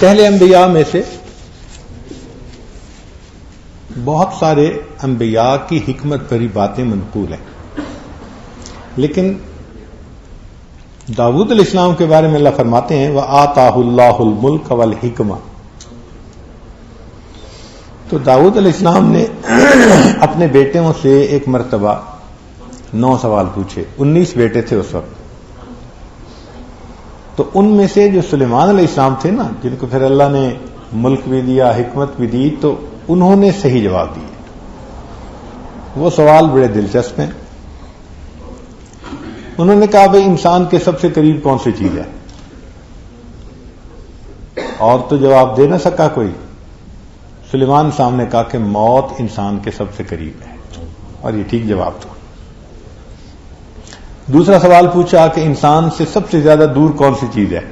پہلے انبیاء میں سے بہت سارے انبیاء کی حکمت بھری باتیں منقول ہیں، لیکن داؤد علیہ السلام کے بارے میں اللہ فرماتے ہیں وَآتَاهُ اللَّهُ الْمُلْكَ وَالْحِکْمَةَ. تو داؤد علیہ السلام نے اپنے بیٹوں سے ایک مرتبہ 9 سوال پوچھے. 19 بیٹے تھے اس وقت. تو ان میں سے جو سلیمان علیہ السلام تھے نا، جن کو پھر اللہ نے ملک بھی دیا، حکمت بھی دی، تو انہوں نے صحیح جواب دیے. وہ سوال بڑے دلچسپ ہیں. انہوں نے کہا بھئی انسان کے سب سے قریب کون سی چیز ہے؟ اور تو جواب دے نہ سکا کوئی. سلیمان صاحب نے کہا کہ موت انسان کے سب سے قریب ہے، اور یہ ٹھیک جواب تھا. دوسرا سوال پوچھا کہ انسان سے سب سے زیادہ دور کون سی چیز ہے؟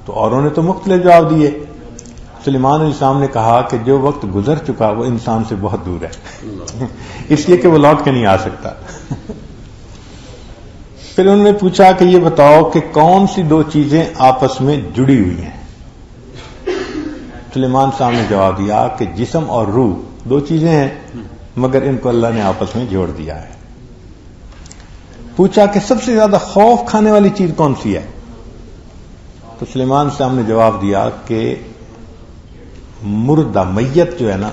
تو اوروں نے تو مختلف جواب دیے. سلیمان علیہ السلام نے کہا کہ جو وقت گزر چکا وہ انسان سے بہت دور ہے، اس لیے کہ وہ لوٹ کے نہیں آ سکتا. پھر انہوں نے پوچھا کہ یہ بتاؤ کہ کون سی 2 چیزیں آپس میں جڑی ہوئی ہیں؟ سلیمان صاحب نے جواب دیا کہ جسم اور روح 2 چیزیں ہیں، مگر ان کو اللہ نے آپس میں جوڑ دیا ہے. پوچھا کہ سب سے زیادہ خوف کھانے والی چیز کون سی ہے؟ تو سلیمان صاحب نے جواب دیا کہ مردہ میت جو ہے نا،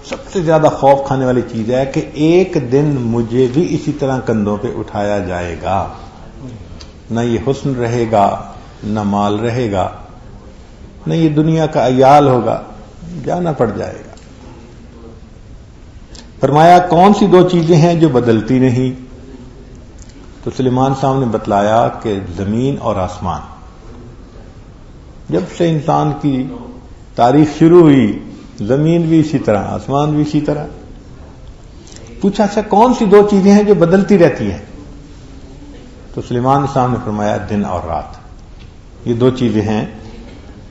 سب سے زیادہ خوف کھانے والی چیز ہے کہ ایک دن مجھے بھی اسی طرح کندھوں پہ اٹھایا جائے گا. نہ یہ حسن رہے گا، نہ مال رہے گا، نہ یہ دنیا کا عیال ہوگا، جانا پڑ جائے گا. فرمایا کون سی 2 چیزیں ہیں جو بدلتی نہیں؟ تو سلیمان صاحب نے بتلایا کہ زمین اور آسمان. جب سے انسان کی تاریخ شروع ہوئی، زمین بھی اسی طرح، آسمان بھی اسی طرح. پوچھا اچھا کون سی 2 چیزیں ہیں جو بدلتی رہتی ہیں؟ تو سلیمان صاحب نے فرمایا دن اور رات. یہ 2 چیزیں ہیں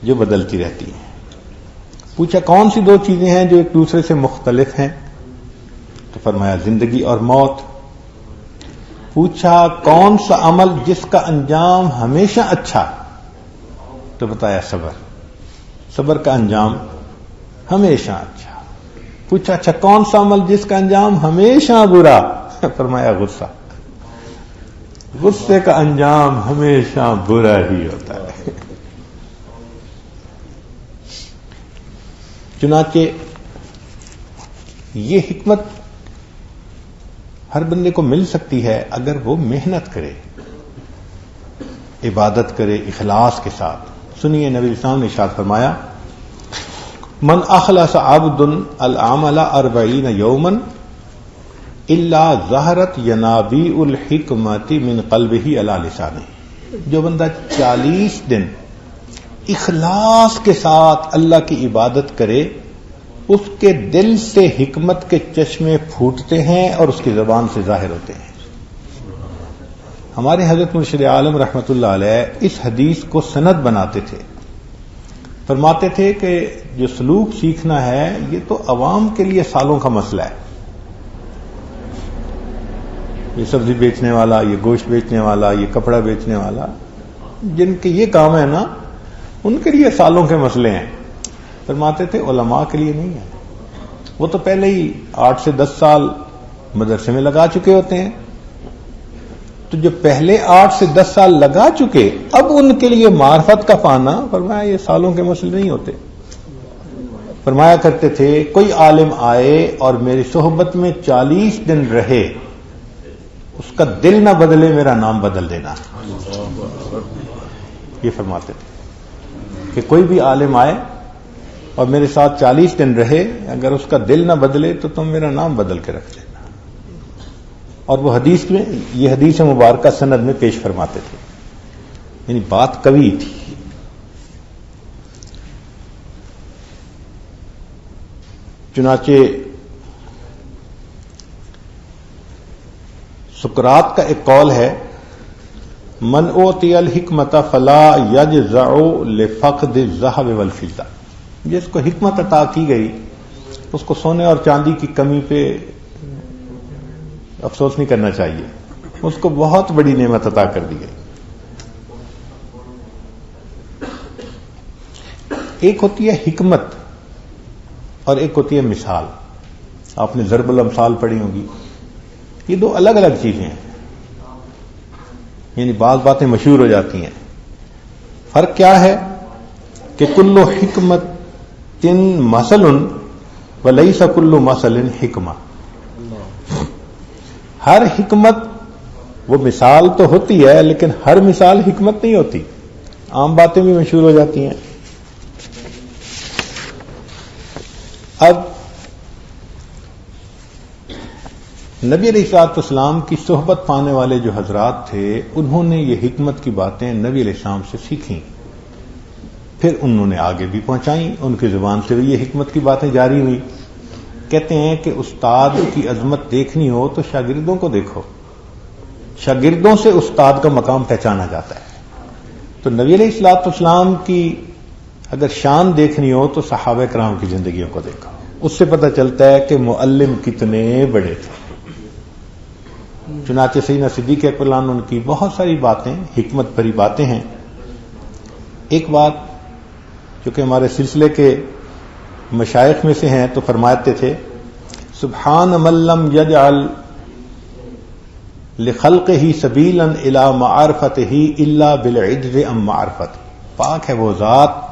جو بدلتی رہتی ہیں. پوچھا کون سی 2 چیزیں ہیں جو ایک دوسرے سے مختلف ہیں؟ تو فرمایا زندگی اور موت. پوچھا کون سا عمل جس کا انجام ہمیشہ اچھا؟ تو بتایا صبر. صبر کا انجام ہمیشہ اچھا. پوچھا اچھا کون سا عمل جس کا انجام ہمیشہ برا؟ فرمایا غصہ. غصے کا انجام ہمیشہ برا ہی ہوتا ہے. چنانچہ یہ حکمت ہر بندے کو مل سکتی ہے اگر وہ محنت کرے، عبادت کرے اخلاص کے ساتھ. سنیے نبی اسلام نے ارشاد فرمایا من اخلص عبد العمل 40 یوما الا ظہرت ینابیع الحکمت من قلبہ علی لسانہ. جو بندہ 40 دن اخلاص کے ساتھ اللہ کی عبادت کرے، اس کے دل سے حکمت کے چشمے پھوٹتے ہیں اور اس کی زبان سے ظاہر ہوتے ہیں. ہمارے حضرت مرشد عالم رحمۃ اللہ علیہ اس حدیث کو سند بناتے تھے. فرماتے تھے کہ جو سلوک سیکھنا ہے یہ تو عوام کے لیے سالوں کا مسئلہ ہے. یہ سبزی بیچنے والا، یہ گوشت بیچنے والا، یہ کپڑا بیچنے والا، جن کے یہ کام ہے نا، ان کے لیے سالوں کے مسئلے ہیں. فرماتے تھے علماء کے لیے نہیں ہے. وہ تو پہلے ہی 8 سے 10 سال مدرسے میں لگا چکے ہوتے ہیں. تو جو پہلے 8 سے 10 سال لگا چکے، اب ان کے لیے معرفت کا پانا، فرمایا یہ سالوں کے مسئلے نہیں ہوتے. فرمایا کرتے تھے کوئی عالم آئے اور میری صحبت میں 40 دن رہے، اس کا دل نہ بدلے میرا نام بدل دینا. یہ فرماتے تھے کہ کوئی بھی عالم آئے اور میرے ساتھ 40 دن رہے، اگر اس کا دل نہ بدلے تو تم میرا نام بدل کے رکھ لینا. اور وہ حدیث میں، یہ حدیث مبارکہ سند میں پیش فرماتے تھے. یعنی بات قوی تھی. چنانچہ سقراط کا ایک قول ہے من اوتی الحکمت فلا یجزع لفقد الذهب والفضہ. جس کو حکمت عطا کی گئی اس کو سونے اور چاندی کی کمی پہ افسوس نہیں کرنا چاہیے، اس کو بہت بڑی نعمت عطا کر دی گئی. ایک ہوتی ہے حکمت اور ایک ہوتی ہے مثال. آپ نے ضرب الامثال پڑھی ہوگی. یہ دو الگ الگ چیزیں ہیں، یعنی بعض باتیں مشہور ہو جاتی ہیں. فرق کیا ہے کہ کل حکمت مثل ولیس کل مثل حکمہ. ہر حکمت وہ مثال تو ہوتی ہے لیکن ہر مثال حکمت نہیں ہوتی. عام باتیں بھی مشہور ہو جاتی ہیں. اب نبی علیہ الصلوۃ والسلام کی صحبت پانے والے جو حضرات تھے انہوں نے یہ حکمت کی باتیں نبی علیہ السلام سے سیکھیں، پھر انہوں نے آگے بھی پہنچائیں. ان کی زبان سے بھی یہ حکمت کی باتیں جاری ہوئی. کہتے ہیں کہ استاد کی عظمت دیکھنی ہو تو شاگردوں کو دیکھو، شاگردوں سے استاد کا مقام پہچانا جاتا ہے. تو نبی علیہ الصلوۃ والسلام کی اگر شان دیکھنی ہو تو صحابہ کرام کی زندگیوں کو دیکھو، اس سے پتہ چلتا ہے کہ معلم کتنے بڑے تھے. چنانچہ سیدنا صدیق اکبر عنہ ان کی بہت ساری باتیں حکمت بھری باتیں ہیں. ایک بات جو کہ ہمارے سلسلے کے مشائخ میں سے ہیں تو فرماتے تھے سبحان من لم یجعل لخلقہ سبیلا الی معرفتہ الا بالعجز عن معرفتہ. پاک ہے وہ ذات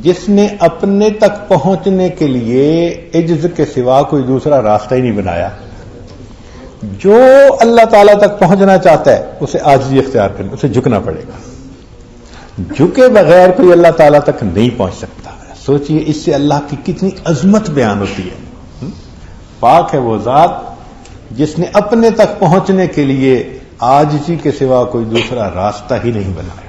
جس نے اپنے تک پہنچنے کے لیے عجز کے سوا کوئی دوسرا راستہ ہی نہیں بنایا. جو اللہ تعالیٰ تک پہنچنا چاہتا ہے اسے عاجزی اختیار کرنا، اسے جھکنا پڑے گا. جھکے بغیر کوئی اللہ تعالیٰ تک نہیں پہنچ سکتا. سوچئے اس سے اللہ کی کتنی عظمت بیان ہوتی ہے. پاک ہے وہ ذات جس نے اپنے تک پہنچنے کے لیے عاجزی کے سوا کوئی دوسرا راستہ ہی نہیں بنایا.